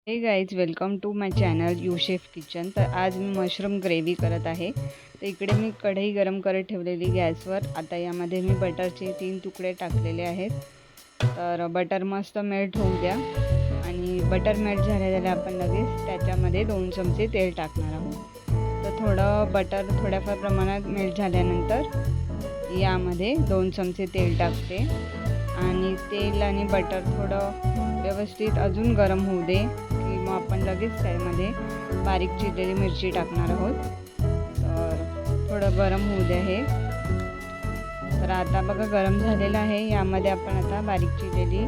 हे guys, welcome to my channel you chef kitchen. तर आज मी मशरूम ग्रेव्ही करत आहे। तर इकडे मी कढई गरम करत ठेवलेली गॅसवर। आता यामध्ये मी बटरचे 3 तुकडे टाकलेले आहेत। तर बटर मस्त मेल्ट होऊ द्या आणि बटर मेल्ट झाल्यावर आपण लगेच त्याच्यामध्ये 2 चमचे तेल टाकणार आहोत। तर थोडं बटर थोड्याफार प्रमाणात मेल्ट झाल्यानंतर यामध्ये 2 चमचे तेल टाकते आणि तेल आणि बटर थोडं व्यवस्थित अजून गरम होऊ दे की मग आपण लगेच त्यामध्ये बारीक चिरलेली मिरची टाकणार आहोत। तर थोडं गरम होऊ दे हे। तर आता बघा गरम झालेलं आहे। यामध्ये आपण आता बारीक चिरलेली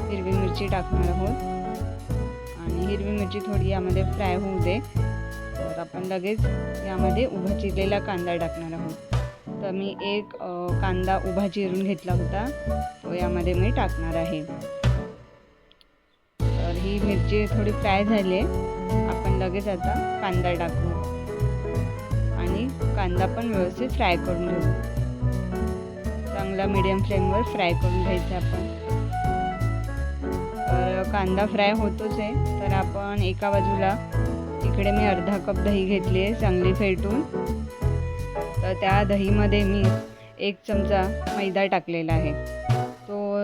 हिरवी मिरची टाकणार आहोत आणि हिरवी मिरची थोडी यामध्ये फ्राय होऊ दे। तर आपण लगेच यामध्ये उभा चिरलेला कांदा टाकणार आहोत। तर मी एक कांदा उभा चिरून घेतला होता, तो यामध्ये मी टाकणार आहे। तर ही मिरची थोडी फ्राय झाली आहे। आपण लगेच आता कांदा टाकू आणि कांदा पण व्यवस्थित फ्राय करून घेऊ। चांगला मीडियम फ्लेमवर फ्राय करून घ्यायचा आपण। तर कांदा फ्राय होतोच आहे। तर आपण एका बाजूला इकडे मी अर्धा कप दही घेतली आहे चांगली फेटून। तर त्या दहीमध्ये मी 1 चमचा मैदा टाकलेला आहे।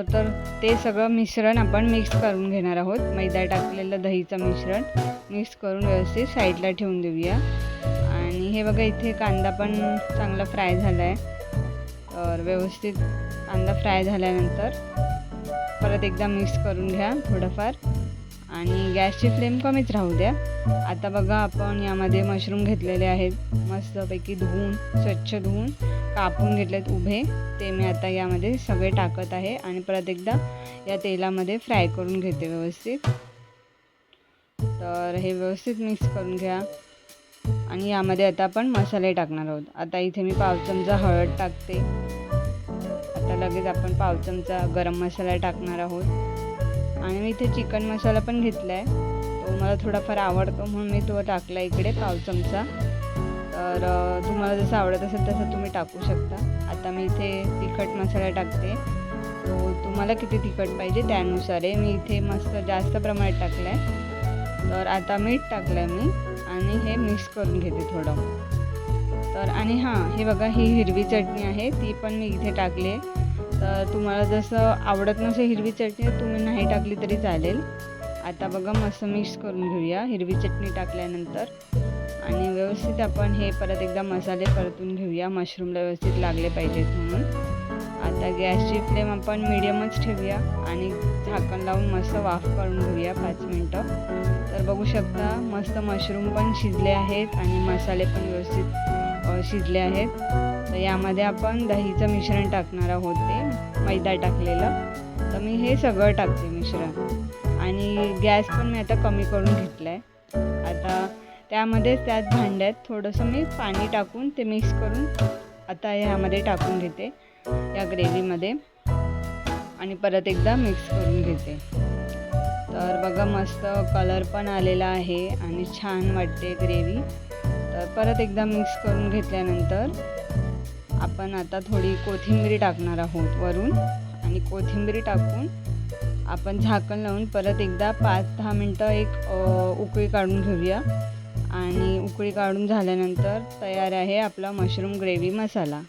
तर ते सगळं मिश्रण आपण मिक्स करून घेणार आहोत। मैदा टाकलेलं दहीचं मिश्रण मिक्स करून व्यवस्थित साईडला ठेवून देऊया। आणि हे बघा इथे कांदा पण चांगला फ्राय झाला आहे। तर व्यवस्थित कांदा फ्राय झाल्यानंतर परत एकदा मिक्स करून घ्या थोडंफार आणि गॅसची फ्लेम कमीच राहू द्या। आता बघा आपण यामध्ये मशरूम घेतलेले आहेत, मस्तपैकी धुवून स्वच्छ धुवून कापून घेतलेत उभे। ते मी आता यामध्ये सगळे टाकत आहे आणि परत एकदा या तेलामध्ये फ्राय करून घेते व्यवस्थित। तर हे व्यवस्थित मिक्स करून घ्या आणि यामध्ये आता आपण मसाले टाकणार आहोत। आता इथे मी पाव चमचा हळद टाकते। आता लगेच आपण पाव चमचा गरम मसाला टाकणार आहोत आणि मी इथे चिकन मसाला पण घेतला आहे, तो मला थोडाफार आवडतो म्हणून मी तो टाकला इकडे पाव चमचा। तर तुम्हाला जसं आवडत असेल तसं तुम्ही टाकू शकता। आता मी इथे तिखट मसाला टाकते, तो तुम्हाला किती तिखट पाहिजे त्यानुसार आहे। मी इथे मस्त जास्त प्रमाणात टाकलं आहे। तर आता मीठ टाकलं आहे मी आणि हे मिक्स करून घेते थोडं। तर आणि हे बघा ही हिरवी चटणी आहे, ती पण मी इथे टाकली आहे। तर तुम्हाला जसं आवडत नसेल हिरवी चटणी तुम्ही नाही टाकली तरी चालेल। आता बघा मस्त मिक्स करून घेऊया हिरवी चटणी टाकल्यानंतर आणि व्यवस्थित आपण हे परत एकदा मसाले परतून घेऊया, मशरूमला व्यवस्थित लागले पाहिजेत म्हणून। आता गॅसची फ्लेम आपण मीडियमच ठेवूया आणि झाकण लावून मस्त वाफ करून घेऊया 5 मिनटं। तर बघू शकता मस्त मशरूम पण शिजले आहेत आणि मसाले पण व्यवस्थित शिजले आहेत। तर यामध्ये आपण दहीचं मिश्रण टाकणार आहोत, ते मैदा टाकलेलं। तर मी हे सगळं टाकते मिश्रण आणि गॅस पण मी आता कमी करून घेतला आहे। आता त्यामध्येच त्यात भांड्यात थोडंसं मी पाणी टाकून ते मिक्स करून आता ह्यामध्ये टाकून घेते या ग्रेव्हीमध्ये आणि परत एकदा मिक्स करून घेते। तर बघा मस्त कलर पण आलेला आहे आणि छान वाटते ग्रेव्ही। तर परत एकदा मिक्स करून घेतल्यानंतर आपण आता थोडी कोथिंबीर टाकणार आहोत वरून आणि कोथिंबीर टाकून आपण झाकण लावून परत एकदा 5-10 मिनटं एक उकळी काढून घेऊया आणि उकळी काढून झाल्यानंतर तयार आहे आपला मशरूम ग्रेव्ही मसाला।